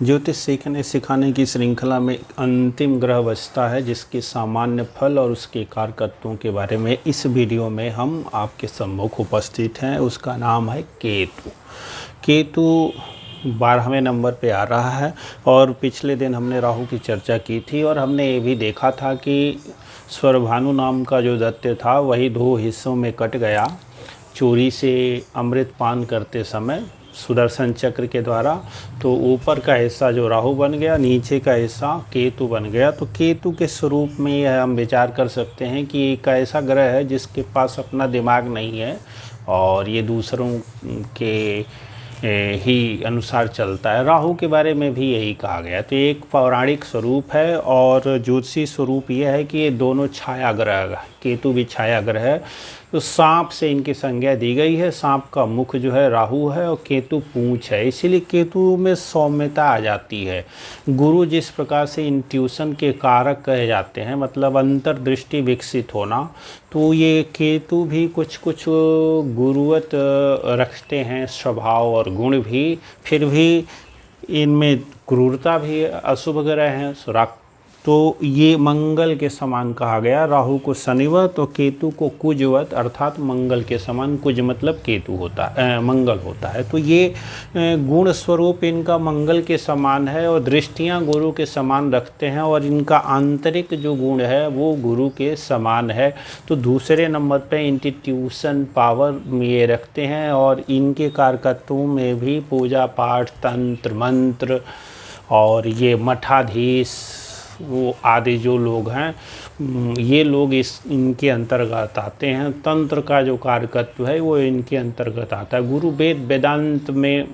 ज्योतिष सीखने सिखाने की श्रृंखला में अंतिम ग्रह बचता है जिसके सामान्य फल और उसके कारकत्वों के बारे में इस वीडियो में हम आपके सम्मुख उपस्थित हैं। उसका नाम है केतु। केतु 12वें नंबर पे आ रहा है और पिछले दिन हमने राहु की चर्चा की थी और हमने ये भी देखा था कि स्वरभानु नाम का जो दैत्य था वही 2 हिस्सों में कट गया चोरी से अमृत पान करते समय सुदर्शन चक्र के द्वारा। तो ऊपर का हिस्सा जो राहु बन गया, नीचे का हिस्सा केतु बन गया। तो केतु के स्वरूप में यह हम विचार कर सकते हैं कि एक ऐसा ग्रह है जिसके पास अपना दिमाग नहीं है और ये दूसरों के ही अनुसार चलता है। राहु के बारे में भी यही कहा गया। तो एक पौराणिक स्वरूप है और ज्योतिषी स्वरूप यह है कि ये दोनों छाया ग्रह, केतु भी छाया ग्रह है। तो सांप से इनकी संज्ञा दी गई है। सांप का मुख जो है राहु है और केतु पूंछ है, इसीलिए केतु में सौम्यता आ जाती है। गुरु जिस प्रकार से इंट्यूशन के कारक कहे जाते हैं, मतलब अंतर्दृष्टि विकसित होना, तो ये केतु भी कुछ कुछ गुरुवत रखते हैं स्वभाव और गुण भी। फिर भी इनमें क्रूरता भी अशुभ ग्रह हैं। तो ये मंगल के समान कहा गया। राहु को शनिवत और केतु को कुजवत, अर्थात मंगल के समान। कुज मतलब केतु होता है, मंगल होता है। तो ये गुण स्वरूप इनका मंगल के समान है और दृष्टियां गुरु के समान रखते हैं और इनका आंतरिक जो गुण है वो गुरु के समान है। तो दूसरे नंबर पे इंस्टीट्यूशन पावर ये रखते हैं और इनके कारकत्वों में भी पूजा पाठ, तंत्र मंत्र और ये मठाधीश वो आदि जो लोग हैं ये लोग इनके अंतर्गत आते हैं। तंत्र का जो कारकत्व है वो इनके अंतर्गत आता है। गुरु वेदांत में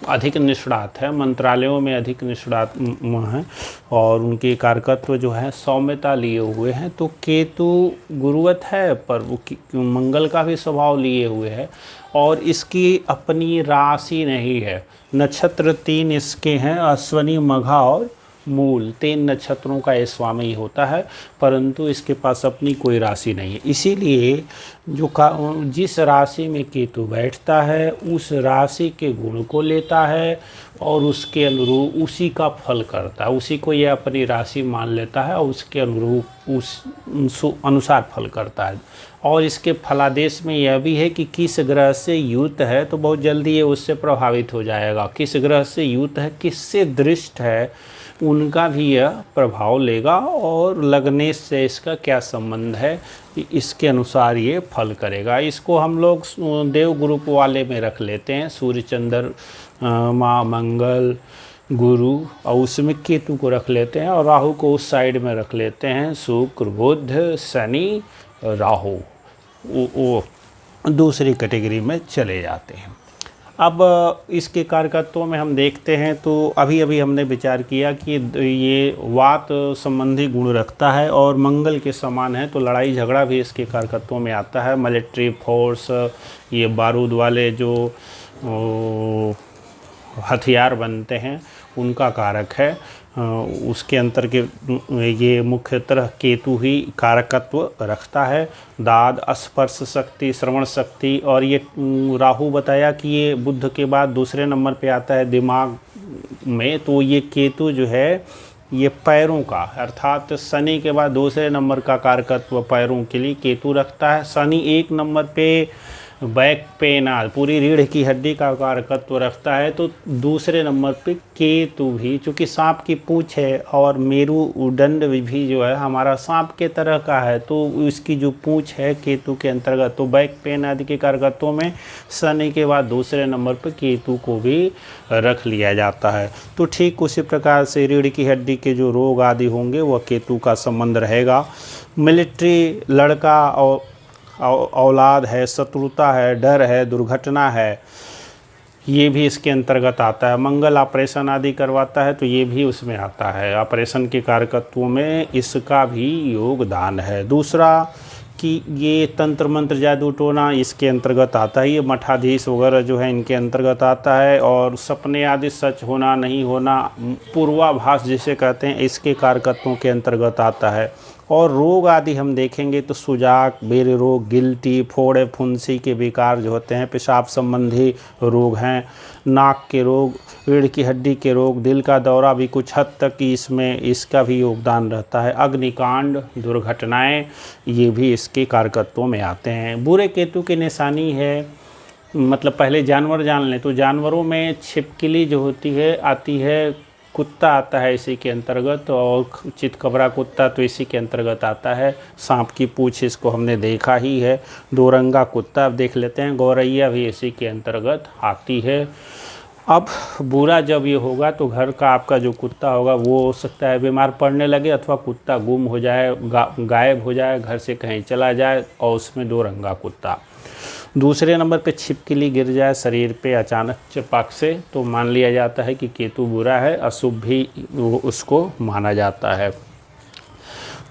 अधिक निष्णात है, मंत्रालयों में अधिक निष्णात हैं और उनके कारकत्व जो है सौम्यता लिए हुए हैं। तो केतु गुरुवत है पर वो मंगल का भी स्वभाव लिए हुए है और इसकी अपनी राशि नहीं है। नक्षत्र 3 इसके हैं, अश्वनी, मघा और मूल। 3 नक्षत्रों का ये स्वामी होता है, परंतु इसके पास अपनी कोई राशि नहीं है। इसीलिए जिस राशि में केतु बैठता है उस राशि के गुण को लेता है और उसके अनुरूप उसी का फल करता है। उसी को यह अपनी राशि मान लेता है और उसके अनुरूप उस अनुसार फल करता है। और इसके फलादेश में यह भी है कि किस ग्रह से युत है तो बहुत जल्दी ये उससे प्रभावित हो जाएगा। किस ग्रह से युत है, किससे दृष्ट है, उनका भी यह प्रभाव लेगा और लगने से इसका क्या संबंध है, इसके अनुसार ये फल करेगा। इसको हम लोग देव ग्रुप वाले में रख लेते हैं, सूर्य, चंद्र, माँ, मंगल, गुरु, और उसमें केतु को रख लेते हैं और राहु को उस साइड में रख लेते हैं। शुक्र, बुध, शनि, राहु वो दूसरी कैटेगरी में चले जाते हैं। अब इसके कारकत्वों में हम देखते हैं तो अभी अभी हमने विचार किया कि ये वात संबंधी गुण रखता है और मंगल के समान है, तो लड़ाई झगड़ा भी इसके कारकत्वों में आता है। मिलिट्री फोर्स, ये बारूद वाले जो हथियार बनते हैं उनका कारक है। उसके अंतर के ये मुख्यतः केतु ही कारकत्व रखता है। दाद, स्पर्श शक्ति, श्रवण शक्ति, और ये राहु बताया कि ये बुध के बाद दूसरे नंबर पे आता है दिमाग में। तो ये केतु जो है ये पैरों का, अर्थात शनि के बाद दूसरे नंबर का कारकत्व पैरों के लिए केतु रखता है। शनि 1 नंबर पे बैक पेन, पूरी रीढ़ की हड्डी का कारकत्व रखता है। तो दूसरे नंबर पे केतु भी, चूँकि सांप की पूंछ है और मेरुदंड भी जो है हमारा सांप के तरह का है, तो इसकी जो पूंछ है केतु के अंतर्गत, तो बैक पेन आदि के कारकत्वों में शनि के बाद दूसरे नंबर पर केतु को भी रख लिया जाता है। तो ठीक उसी प्रकार से रीढ़ की हड्डी के जो रोग आदि होंगे वह केतु का संबंध रहेगा। मिलिट्री, लड़का और औलाद है, शत्रुता है, डर है, दुर्घटना है, ये भी इसके अंतर्गत आता है। मंगल ऑपरेशन आदि करवाता है तो ये भी उसमें आता है। ऑपरेशन के कारकत्वों में इसका भी योगदान है। दूसरा कि ये तंत्र मंत्र, जादू टोना इसके अंतर्गत आता है। ये मठाधीश वगैरह जो है इनके अंतर्गत आता है। और सपने आदि सच होना नहीं होना, पूर्वाभास जिसे कहते हैं, इसके कारकत्वों के अंतर्गत आता है। और रोग आदि हम देखेंगे तो सुजाक, बेरे रोग, गिल्टी, फोड़े, फुंसी के विकार जो होते हैं, पेशाब संबंधी रोग हैं, नाक के रोग, रीढ़ की हड्डी के रोग, दिल का दौरा भी कुछ हद तक इसमें इसका भी योगदान रहता है। अग्निकांड, दुर्घटनाएं, ये भी इसके कारकत्वों में आते हैं। बुरे केतु की निशानी है, मतलब पहले जानवर जान लें तो जानवरों में छिपकली जो होती है आती है, कुत्ता आता है इसी के अंतर्गत, और चितकबरा कुत्ता तो इसी के अंतर्गत आता है। सांप की पूँछ इसको हमने देखा ही है। दोरंगा कुत्ता अब देख लेते हैं, गौरैया भी इसी के अंतर्गत आती है। अब बुरा जब ये होगा तो घर का आपका जो कुत्ता होगा वो हो सकता है बीमार पड़ने लगे, अथवा कुत्ता गुम हो जाए, गायब हो जाए, घर से कहीं चला जाए, और उसमें दोरंगा कुत्ता। दूसरे नंबर पे छिपकली गिर जाए शरीर पे अचानक चपाक से, तो मान लिया जाता है कि केतु बुरा है, अशुभ भी उसको माना जाता है।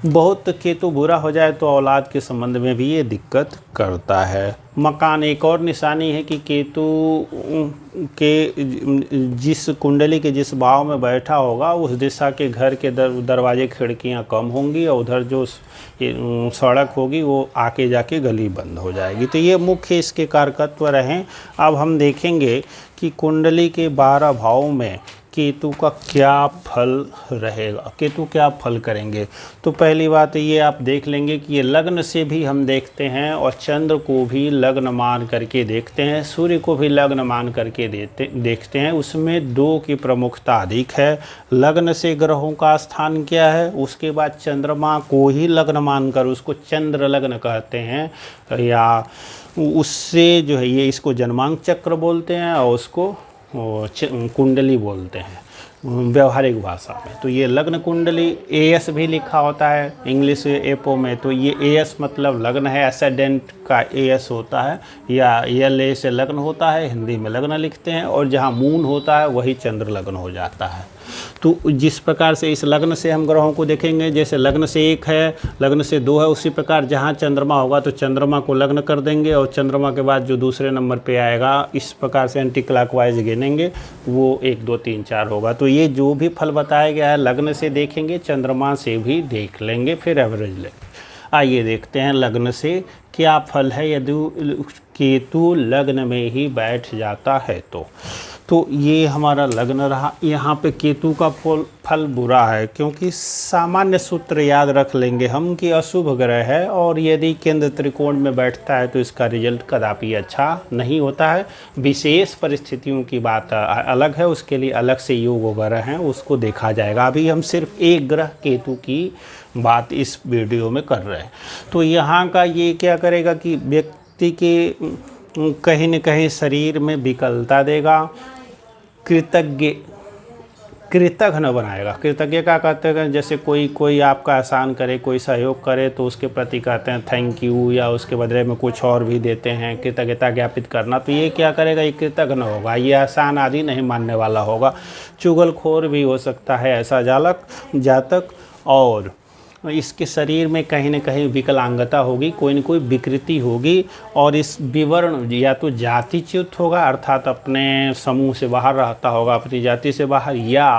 बहुत केतु बुरा हो जाए तो औलाद के संबंध में भी ये दिक्कत करता है। मकान एक और निशानी है कि केतु के जिस कुंडली के जिस भाव में बैठा होगा उस दिशा के घर के दरवाजे खिड़कियां कम होंगी, और उधर जो सड़क होगी वो आके जाके गली बंद हो जाएगी। तो ये मुख्य इसके कारकत्व रहें। अब हम देखेंगे कि कुंडली के 12 भावों में केतु का क्या फल रहेगा, केतु क्या फल करेंगे। तो पहली बात ये आप देख लेंगे कि ये लग्न से भी हम देखते हैं, और चंद्र को भी लग्न मान करके देखते हैं, सूर्य को भी लग्न मान करके देखते हैं। उसमें 2 की प्रमुखता अधिक है। लग्न से ग्रहों का स्थान क्या है, उसके बाद चंद्रमा को ही लग्न मानकर उसको चंद्र लग्न कहते हैं, या उससे जो है ये इसको जन्मांक चक्र बोलते हैं, और उसको कुंडली बोलते हैं व्यवहारिक भाषा में। तो ये लग्न कुंडली, एएस भी लिखा होता है इंग्लिश एपो में, तो ये एएस मतलब लग्न है, एसेडेंट का एएस होता है, या एलए से लग्न होता है, हिंदी में लग्न लिखते हैं, और जहाँ मून होता है वही चंद्र लग्न हो जाता है। तो जिस प्रकार से इस लग्न से हम ग्रहों को देखेंगे, जैसे लग्न से 1 है, लग्न से 2 है, उसी प्रकार जहाँ चंद्रमा होगा तो चंद्रमा को लग्न कर देंगे, और चंद्रमा के बाद जो दूसरे नंबर पे आएगा इस प्रकार से एंटी क्लॉकवाइज गिनेंगे, वो 1 2 3 4 होगा। तो ये जो भी फल बताया गया है लग्न से देखेंगे, चंद्रमा से भी देख लेंगे, फिर एवरेज लेंगे। आइए देखते हैं लग्न से क्या फल है यदि केतु लग्न में ही बैठ जाता है तो ये हमारा लग्न रहा। यहाँ पे केतु का फल बुरा है, क्योंकि सामान्य सूत्र याद रख लेंगे हम कि अशुभ ग्रह है, और यदि केंद्र त्रिकोण में बैठता है तो इसका रिजल्ट कदापि अच्छा नहीं होता है। विशेष परिस्थितियों की बात अलग है, उसके लिए अलग से योग वगैरह हैं, उसको देखा जाएगा। अभी हम सिर्फ एक ग्रह केतु की बात इस वीडियो में कर रहे हैं। तो यहाँ का ये क्या करेगा कि व्यक्ति के कहीं न कहीं शरीर में विकलता देगा, कृतघ्न बनाएगा। कृतज्ञ क्या कहते हैं, जैसे कोई आपका एहसान करे, कोई सहयोग करे तो उसके प्रति कहते हैं थैंक यू, या उसके बदले में कुछ और भी देते हैं, कृतज्ञता ज्ञापित करना। तो ये क्या करेगा, ये कृतघ्न होगा, ये एहसान आदि नहीं मानने वाला होगा। चुगलखोर भी हो सकता है ऐसा जातक, और इसके शरीर में कहीं न कहीं विकलांगता होगी, कोई न कोई विकृति होगी, और इस विवर्ण या तो जातिच्युत होगा, अर्थात अपने समूह से बाहर रहता होगा, अपनी जाति से बाहर, या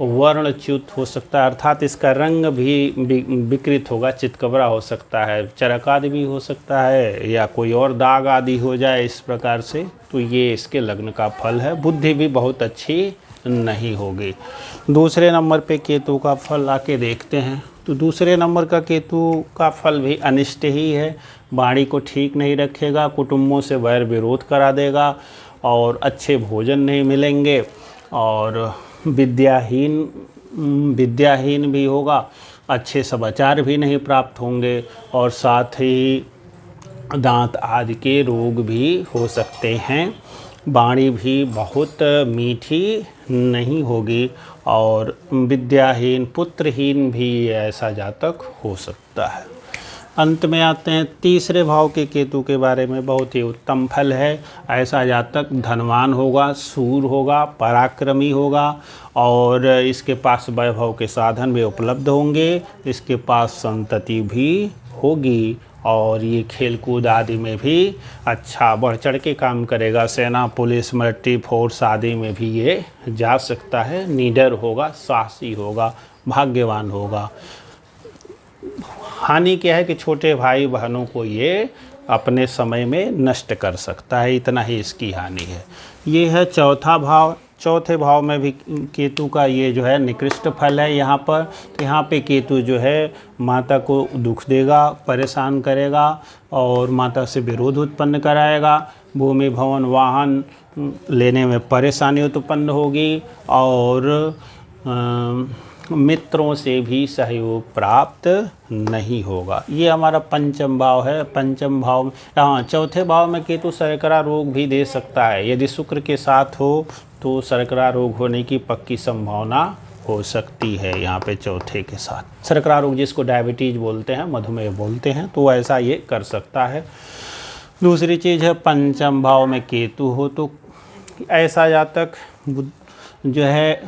वर्णच्युत हो सकता है, अर्थात इसका रंग भी विकृत होगा, चितकबरा हो सकता है, चरक आदि भी हो सकता है, या कोई और दाग आदि हो जाए इस प्रकार से। तो ये इसके लग्न का फल है। बुद्धि भी बहुत अच्छी नहीं होगी। दूसरे नंबर पे केतु का फल आके देखते हैं। तो दूसरे नंबर का केतु का फल भी अनिष्ट ही है। वाणी को ठीक नहीं रखेगा, कुटुंबों से वैर विरोध करा देगा, और अच्छे भोजन नहीं मिलेंगे, और विद्याहीन भी होगा, अच्छे समाचार भी नहीं प्राप्त होंगे, और साथ ही दांत आदि के रोग भी हो सकते हैं। वाणी भी बहुत मीठी नहीं होगी, और विद्याहीन, पुत्रहीन भी ऐसा जातक हो सकता है। अंत में आते हैं तीसरे भाव के केतु के बारे में। बहुत ही उत्तम फल है। ऐसा जातक धनवान होगा, शूर होगा, पराक्रमी होगा, और इसके पास वैभव के साधन भी उपलब्ध होंगे, इसके पास संतति भी होगी, और ये खेल कूद आदि में भी अच्छा बढ़ चढ़ के काम करेगा। सेना, पुलिस, मिलिट्री फोर्स आदि में भी ये जा सकता है। निडर होगा, साहसी होगा, भाग्यवान होगा। हानि क्या है कि छोटे भाई बहनों को ये अपने समय में नष्ट कर सकता है, इतना ही इसकी हानि है। ये है चौथा भाव। चौथे भाव में भी केतु का ये जो है निकृष्ट फल है यहाँ पर। तो यहाँ पे केतु जो है माता को दुख देगा, परेशान करेगा और माता से विरोध उत्पन्न कराएगा। भूमि भवन वाहन लेने में परेशानी उत्पन्न होगी और मित्रों से भी सहयोग प्राप्त नहीं होगा। ये हमारा पंचम भाव है। पंचम भाव में चौथे भाव में केतु शर्करा रोग भी दे सकता है। यदि शुक्र के साथ हो तो शर्करा रोग होने की पक्की संभावना हो सकती है यहाँ पे चौथे के साथ। शर्करा रोग जिसको डायबिटीज बोलते हैं, मधुमेह बोलते हैं, तो ऐसा ये कर सकता है। दूसरी चीज़ है पंचम भाव में केतु हो तो ऐसा जातक जो है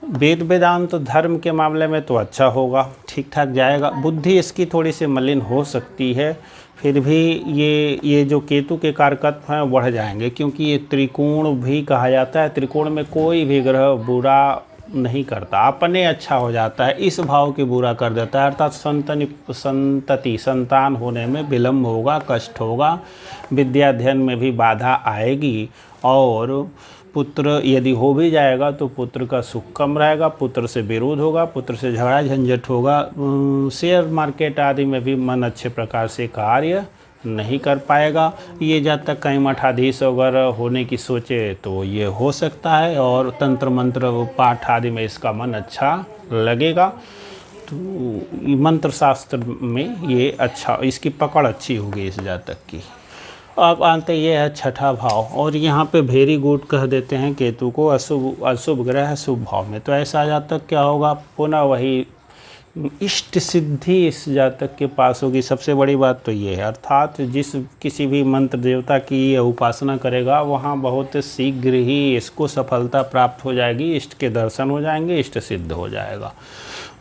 वेद वेदांत तो धर्म के मामले में तो अच्छा होगा, ठीक ठाक जाएगा। बुद्धि इसकी थोड़ी सी मलिन हो सकती है, फिर भी ये जो केतु के कारकत्व हैं बढ़ जाएंगे, क्योंकि ये त्रिकोण भी कहा जाता है। त्रिकोण में कोई भी ग्रह बुरा नहीं करता, अपने अच्छा हो जाता है, इस भाव के बुरा कर देता है। अर्थात संतान होने में विलम्ब होगा, कष्ट होगा, विद्याध्ययन में भी बाधा आएगी और पुत्र यदि हो भी जाएगा तो पुत्र का सुख कम रहेगा, पुत्र से विरोध होगा, पुत्र से झगड़ा झंझट होगा। शेयर मार्केट आदि में भी मन अच्छे प्रकार से कार्य नहीं कर पाएगा। ये जब तक कहीं मठाधीश वगैरह होने की सोचे तो ये हो सकता है और तंत्र मंत्र पाठ आदि में इसका मन अच्छा लगेगा। तो मंत्र शास्त्र में ये अच्छा, इसकी पकड़ अच्छी होगी इस जातक की। अब आते ये है छठा भाव और यहाँ पे वेरी गुड कह देते हैं केतु को। अशुभ ग्रह शुभ भाव में, तो ऐसा जातक क्या होगा, पुनः वही इष्ट सिद्धि इस जातक के पास होगी। सबसे बड़ी बात तो ये है, अर्थात जिस किसी भी मंत्र देवता की ये उपासना करेगा वहाँ बहुत शीघ्र ही इसको सफलता प्राप्त हो जाएगी, इष्ट के दर्शन हो जाएंगे, इष्ट सिद्ध हो जाएगा।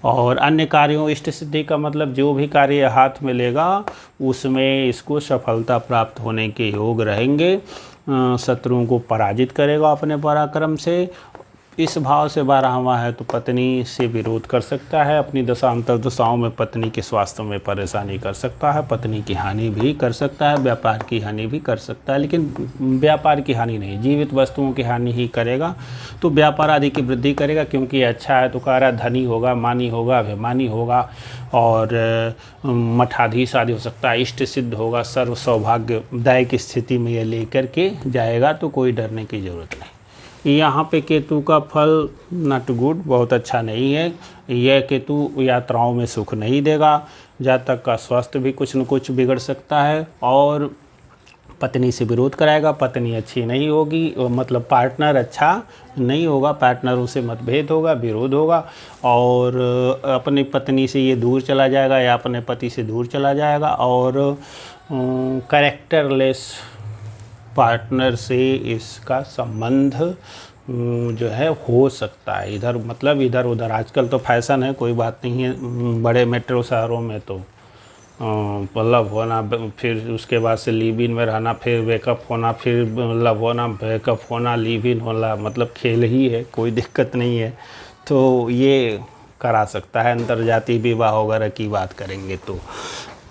और अन्य कार्यों, इष्ट सिद्धि का मतलब जो भी कार्य हाथ में लेगा उसमें इसको सफलता प्राप्त होने के योग रहेंगे। शत्रुओं को पराजित करेगा अपने पराक्रम से। इस भाव से 12वां है तो पत्नी से विरोध कर सकता है, अपनी दशांतर दशाओं में पत्नी के स्वास्थ्य में परेशानी कर सकता है, पत्नी की हानि भी कर सकता है, व्यापार की हानि भी कर सकता है, लेकिन व्यापार की हानि नहीं, जीवित वस्तुओं की हानि ही करेगा। तो व्यापार आदि की वृद्धि करेगा, क्योंकि अच्छा है तो कह रहा धनी होगा, मानी होगा, अभिमानी होगा और मठाधीश आदि हो सकता है, इष्ट सिद्ध होगा, सर्व सौभाग्यदायक स्थिति में ये लेकर के जाएगा, तो कोई डरने की ज़रूरत नहीं। यहाँ पे केतु का फल नॉट गुड, बहुत अच्छा नहीं है। यह केतु यात्राओं में सुख नहीं देगा, जातक का स्वास्थ्य भी कुछ न कुछ बिगड़ सकता है और पत्नी से विरोध कराएगा, पत्नी अच्छी नहीं होगी, मतलब पार्टनर अच्छा नहीं होगा, पार्टनरों से मतभेद होगा, विरोध होगा और अपनी पत्नी से ये दूर चला जाएगा या अपने पति से दूर चला जाएगा और कैरेक्टरलेस पार्टनर से इसका संबंध जो है हो सकता है। इधर मतलब इधर उधर, आजकल तो फैशन है, कोई बात नहीं है। बड़े मेट्रो शहरों में तो लव होना, फिर उसके बाद से लिव इन में रहना, फिर वेकअप होना, फिर लव होना, वेकअप होना, लिव इन होना, मतलब खेल ही है, कोई दिक्कत नहीं है। तो ये करा सकता है। अंतर्जातीय विवाह वगैरह की बात करेंगे तो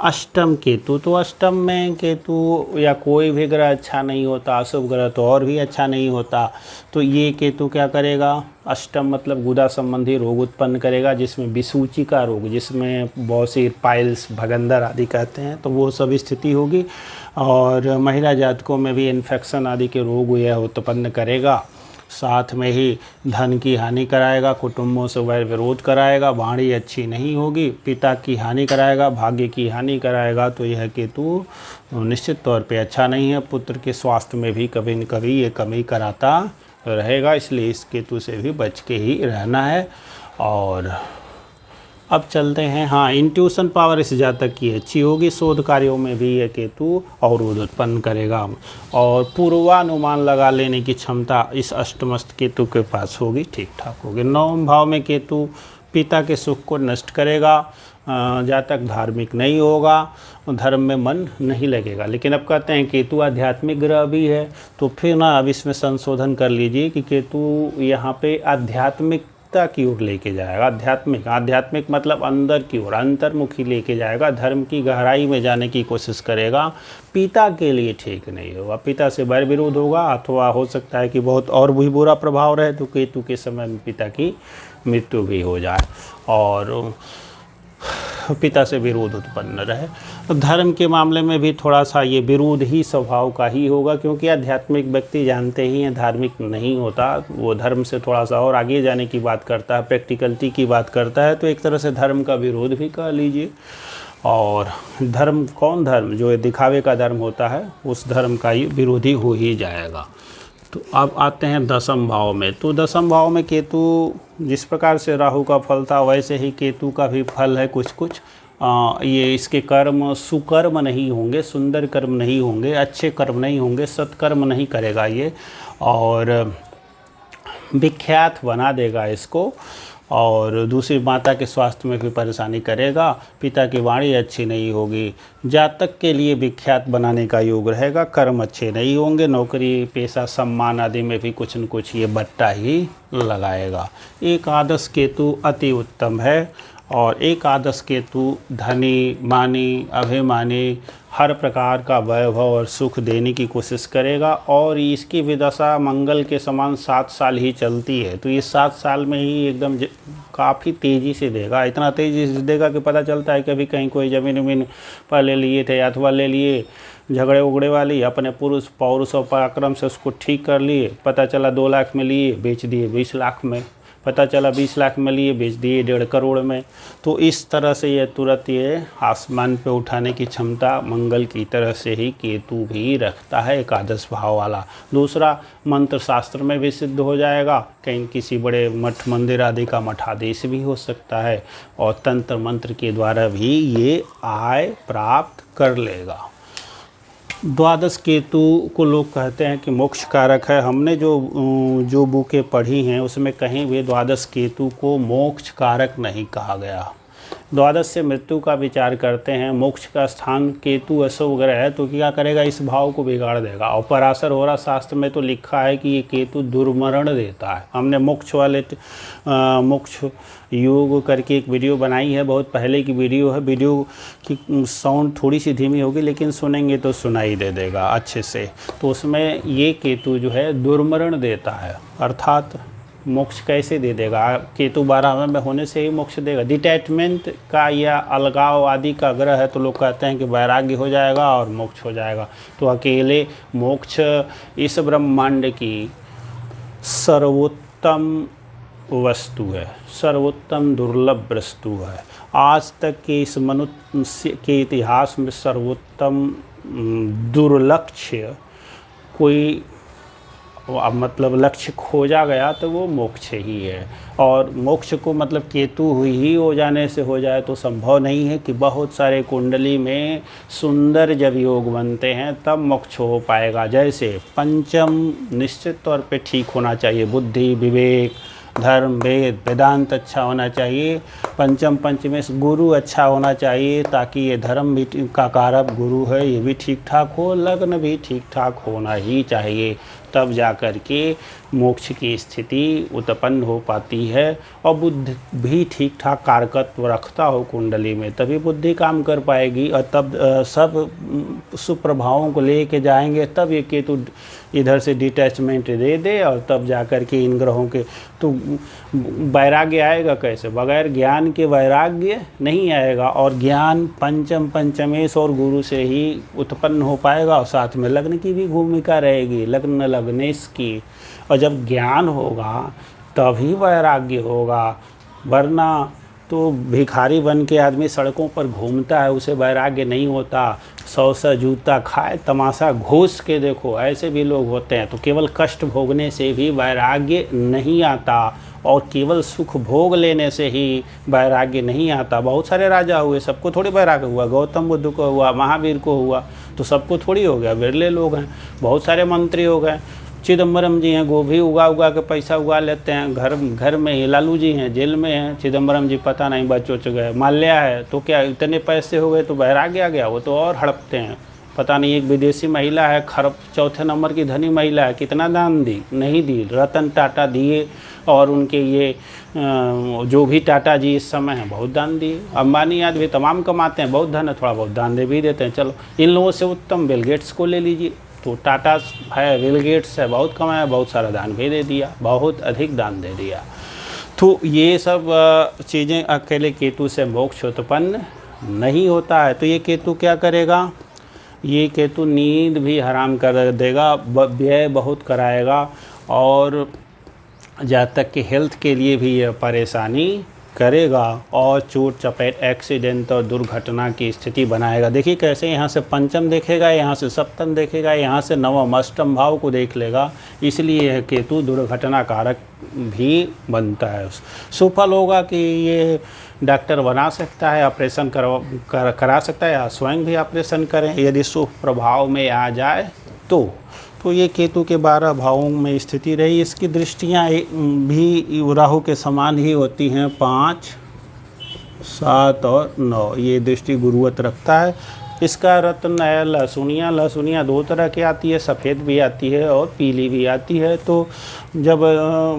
अष्टम केतु, तो अष्टम में केतु या कोई भी ग्रह अच्छा नहीं होता, अशुभ ग्रह तो और भी अच्छा नहीं होता। तो ये केतु क्या करेगा, अष्टम मतलब गुदा संबंधी रोग उत्पन्न करेगा, जिसमें विसूची का रोग, जिसमें बॉसिर, पाइल्स, भगंदर आदि कहते हैं, तो वो सब स्थिति होगी। और महिला जातकों में भी इन्फेक्शन आदि के रोग यह उत्पन्न करेगा। साथ में ही धन की हानि कराएगा, कुटुंबों से वैर विरोध कराएगा, वाणी अच्छी नहीं होगी, पिता की हानि कराएगा, भाग्य की हानि कराएगा। तो यह केतु निश्चित तौर पे अच्छा नहीं है। पुत्र के स्वास्थ्य में भी कभी न कभी ये कमी कराता रहेगा, इसलिए इस केतु से भी बच के ही रहना है। और अब चलते हैं, हाँ, इंट्यूशन पावर इस जातक की अच्छी होगी, शोध कार्यों में भी यह केतु अवरोध उत्पन्न करेगा और पूर्वानुमान लगा लेने की क्षमता इस अष्टमस्त केतु के पास होगी, ठीक ठाक होगी। 9वें भाव में केतु पिता के सुख को नष्ट करेगा, जातक धार्मिक नहीं होगा, धर्म में मन नहीं लगेगा। लेकिन अब कहते हैं केतु आध्यात्मिक ग्रह भी है, तो फिर ना अब इसमें संशोधन कर लीजिए कि केतु यहाँ पे आध्यात्मिक आध्यात्मिकता की ओर लेके जाएगा। आध्यात्मिक मतलब अंदर की ओर, अंतर्मुखी लेके जाएगा, धर्म की गहराई में जाने की कोशिश करेगा। पिता के लिए ठीक नहीं होगा, पिता से बैर विरोध होगा, अथवा हो सकता है कि बहुत और भी बुरा प्रभाव रहे तो केतु के समय में पिता की मृत्यु भी हो जाए और पिता से विरोध उत्पन्न रहे। तो धर्म के मामले में भी थोड़ा सा ये विरोध ही स्वभाव का ही होगा, क्योंकि आध्यात्मिक व्यक्ति जानते ही हैं धार्मिक नहीं होता, वो धर्म से थोड़ा सा और आगे जाने की बात करता है, प्रैक्टिकलिटी की बात करता है, तो एक तरह से धर्म का विरोध भी कह लीजिए। और धर्म कौन धर्म जो दिखावे का धर्म होता है उस धर्म का ही विरोधी हो ही जाएगा। तो अब आते हैं दसम भाव में। तो दसम भाव में केतु, जिस प्रकार से राहु का फल था वैसे ही केतु का भी फल है कुछ कुछ। ये इसके कर्म सुकर्म नहीं होंगे, सुंदर कर्म नहीं होंगे, अच्छे कर्म नहीं होंगे, सत्कर्म नहीं करेगा ये, और विख्यात बना देगा इसको। और दूसरी माता के स्वास्थ्य में भी परेशानी करेगा, पिता की वाणी अच्छी नहीं होगी, जातक के लिए विख्यात बनाने का योग रहेगा, कर्म अच्छे नहीं होंगे, नौकरी पेशा सम्मान आदि में भी कुछ न कुछ ये बट्टा ही लगाएगा। एकादश केतु अति उत्तम है, और एकादश केतु धनी मानी अभिमानी हर प्रकार का वैभव और सुख देने की कोशिश करेगा, और इसकी विदशा मंगल के समान 7 साल ही चलती है। तो ये 7 साल में ही एकदम काफ़ी तेज़ी से देगा, इतना तेज़ी से देगा कि पता चलता है कभी कहीं कोई ज़मीन पहले लिए थे अथवा ले लिए झगड़े उगड़े वाली, अपने पुरुष पौरुष और पराक्रम से उसको ठीक कर लिए, पता चला 2 लाख में लिए बेच दिए 20 लाख में, पता चला 20 लाख में लिए बेच दिए 1.5 करोड़ में। तो इस तरह से ये तुरंत ये आसमान पे उठाने की क्षमता मंगल की तरह से ही केतु भी रखता है, एकादश भाव वाला। दूसरा, मंत्र शास्त्र में भी सिद्ध हो जाएगा, कहीं किसी बड़े मठ मंदिर आदि का मठाधीश भी हो सकता है, और तंत्र मंत्र के द्वारा भी ये आय प्राप्त कर लेगा। द्वादश केतु को लोग कहते हैं कि मोक्ष कारक है। हमने जो बुकें पढ़ी हैं उसमें कहीं भी द्वादश केतु को मोक्ष कारक नहीं कहा गया। द्वादश से मृत्यु का विचार करते हैं, मोक्ष का स्थान केतु अशुभ ग्रह है तो क्या करेगा, इस भाव को बिगाड़ देगा। और पराशर होरा शास्त्र में तो लिखा है कि ये केतु दुर्मरण देता है। हमने मोक्ष वाले मोक्ष योग करके एक वीडियो बनाई है, बहुत पहले की वीडियो है। वीडियो की साउंड थोड़ी सी धीमी होगी लेकिन सुनेंगे तो सुनाई दे देगा अच्छे से। तो उसमें ये केतु जो है दुर्मरण देता है, अर्थात मोक्ष कैसे दे देगा, केतु 12वें में होने से ही मोक्ष देगा। डिटैचमेंट का या अलगाव आदि का ग्रह है तो लोग कहते हैं कि वैराग्य हो जाएगा और मोक्ष हो जाएगा। तो अकेले मोक्ष इस ब्रह्मांड की सर्वोत्तम वस्तु है, सर्वोत्तम दुर्लभ वस्तु है। आज तक के इस मनुष्य के इतिहास में सर्वोत्तम दुर्लक्ष्य कोई मतलब लक्ष्य खोजा गया तो वो मोक्ष ही है। और मोक्ष को मतलब केतु ही हो जाने से हो जाए तो संभव नहीं है कि बहुत सारे कुंडली में सुंदर जब योग बनते हैं तब मोक्ष हो पाएगा। जैसे पंचम निश्चित तौर पे ठीक होना चाहिए, बुद्धि विवेक धर्म वेद वेदांत अच्छा होना चाहिए। पंचम पंचमेश गुरु अच्छा होना चाहिए ताकि ये धर्म भी का कारक गुरु है ये भी ठीक ठाक हो, लग्न भी ठीक ठाक होना ही चाहिए, तब जा कर के मोक्ष की स्थिति उत्पन्न हो पाती है। और बुद्धि भी ठीक ठाक कारकत्व रखता हो कुंडली में तभी बुद्धि काम कर पाएगी, और तब सब सुप्रभावों को लेके जाएंगे तब ये केतु इधर से डिटैचमेंट दे दे, और तब जा कर के इन ग्रहों के तो वैराग्य आएगा कैसे, बगैर ज्ञान के वैराग्य नहीं आएगा। और ज्ञान पंचम पंचमेश और गुरु से ही उत्पन्न हो पाएगा, और साथ में लग्न की भी भूमिका रहेगी, लग्न लग्नेश की। और जब ज्ञान होगा तभी वैराग्य होगा, वरना तो भिखारी बन के आदमी सड़कों पर घूमता है उसे वैराग्य नहीं होता। 100 जूता खाए तमाशा घूस के देखो, ऐसे भी लोग होते हैं। तो केवल कष्ट भोगने से भी वैराग्य नहीं आता, और केवल सुख भोग लेने से ही वैराग्य नहीं आता। बहुत सारे राजा हुए, सबको थोड़ी वैराग्य हुआ, गौतम बुद्ध को हुआ, महावीर को हुआ, तो सबको थोड़ी हो गया, विरले लोग हैं। बहुत सारे मंत्री हो गए, चिदम्बरम जी हैं, गोभी उगा उगा के पैसा उगा लेते हैं, घर में ही। लालू जी हैं, जेल में हैं, चिदम्बरम जी पता नहीं बच गए। माल्या है तो क्या इतने पैसे हो गए तो वैराग्य आ गया, वो तो और हड़पते हैं। पता नहीं एक विदेशी महिला है, खरब 4थे नंबर की धनी महिला है, कितना दान दी, नहीं दी। रतन टाटा दिए, और उनके ये जो भी टाटा जी इस समय हैं बहुत दान दिए। अंबानी आदमी तमाम कमाते हैं, बहुत धन है, थोड़ा बहुत दान दे भी देते हैं। चलो इन लोगों से उत्तम बिल गेट्स को ले लीजिए। तो टाटा है, बिल गेट्स है, बहुत कमाया, बहुत सारा दान भी दे दिया, बहुत अधिक दान दे दिया। तो ये सब चीज़ें अकेले केतु से मोक्ष उत्पन्न नहीं होता है। तो ये केतु क्या करेगा, ये केतु नींद भी हराम कर देगा, व्यय बहुत कराएगा, और जहाँ तक कि हेल्थ के लिए भी यह परेशानी करेगा, और चोट चपेट, एक्सीडेंट और दुर्घटना की स्थिति बनाएगा। देखिए कैसे यहाँ से पंचम देखेगा, यहाँ से सप्तम देखेगा, यहाँ से नवम अष्टम भाव को देख लेगा। इसलिए यह केतु दुर्घटना कारक भी बनता है। सुफल होगा कि ये डॉक्टर बना सकता है, ऑपरेशन करा सकता है, या स्वयं भी ऑपरेशन करें यदि शुभ प्रभाव में आ जाए तो ये केतु के 12 भावों में स्थिति रही। इसकी दृष्टियाँ भी राहु के समान ही होती हैं, 5, 7 और 9। ये दृष्टि गुरुवत रखता है। इसका रत्न है लहसुनिया। लहसुनिया 2 तरह की आती है, सफ़ेद भी आती है और पीली भी आती है। तो जब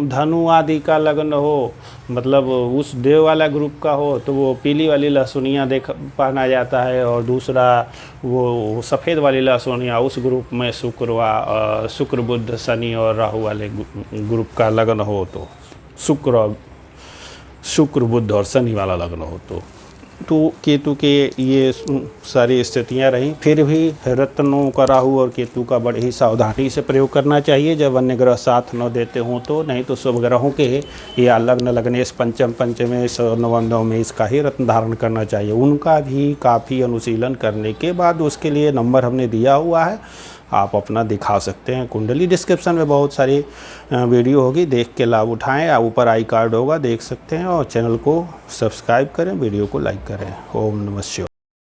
धनु आदि का लग्न हो, मतलब उस देव वाला ग्रुप का हो, तो वो पीली वाली लहसुनिया पहना जाता है, और दूसरा वो सफ़ेद वाली लहसुनिया उस ग्रुप में शुक्र बुध शनि और राहु वाले ग्रुप का लग्न हो, तो शुक्र बुध और शनि वाला लग्न हो तो केतु के ये सारी स्थितियाँ रहीं। फिर भी रत्नों का राहु और केतु का बड़े ही सावधानी से प्रयोग करना चाहिए जब अन्य ग्रह साथ न देते हों तो। नहीं तो शुभ ग्रहों के या लग्न लग्नेश पंचम पंचमेश और नवम नवमेश का ही रत्न धारण करना चाहिए। उनका भी काफ़ी अनुशीलन करने के बाद उसके लिए नंबर हमने दिया हुआ है, आप अपना दिखा सकते हैं कुंडली। डिस्क्रिप्शन में बहुत सारी वीडियो होगी, देख के लाभ उठाएं। ऊपर आई कार्ड होगा, देख सकते हैं, और चैनल को सब्सक्राइब करें, वीडियो को लाइक करें। ओम नमः शिवाय।